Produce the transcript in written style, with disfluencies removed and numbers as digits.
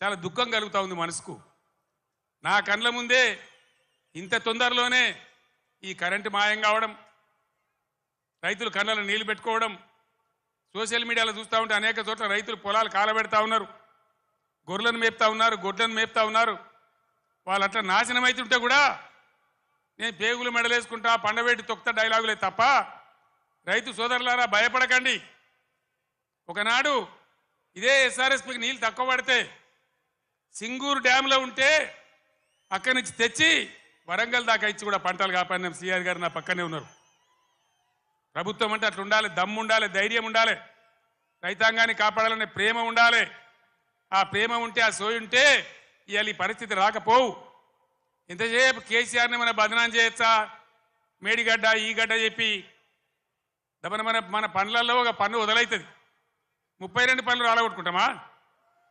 చాలా దుఃఖం కలుగుతా ఉంది మనసుకు. నా కళ్ళ ముందే ఇంత తొందరలోనే ఈ కరెంటు మాయం కావడం, రైతులు కళ్ళలో నీళ్లు పెట్టుకోవడం, సోషల్ మీడియాలో చూస్తూ ఉంటే అనేక చోట్ల రైతులు పొలాలు కాలబెడతా ఉన్నారు, గొర్రెలను మేపుతా ఉన్నారు, గొడ్లను మేపుతా ఉన్నారు. వాళ్ళు అట్లా నాశనం అవుతుంటే కూడా నేను పేగులు మెడలేసుకుంటా పండబెట్టి తొక్త డైలాగులే తప్ప, రైతు సోదరులారా భయపడకండి. ఒకనాడు ఇదే ఎస్ఆర్ఎస్పికి నీళ్ళు తక్కువ పడితే సింగూరు డ్యాంలో ఉంటే అక్కడి నుంచి తెచ్చి వరంగల్ దాకా ఇచ్చి కూడా పంటలు కాపాడిన సిఆర్ గారు నా పక్కనే ఉన్నారు. ప్రభుత్వం అంటే అట్లా ఉండాలి, దమ్ము ఉండాలి, ధైర్యం ఉండాలి, రైతాంగాన్ని కాపాడాలనే ప్రేమ ఉండాలి. ఆ ప్రేమ ఉంటే, ఆ సోయి ఉంటే ఇవాళ ఈ పరిస్థితి రాకపోవు. ఇంతసేపు కేసీఆర్ని మన బదనాం చేయొచ్చా, మేడిగడ్డ ఈ గడ్డ చెప్పి మన మన పనులలో ఒక పన్ను వదలవుతుంది, 32 పనులు రాలగొట్టుకుంటామా?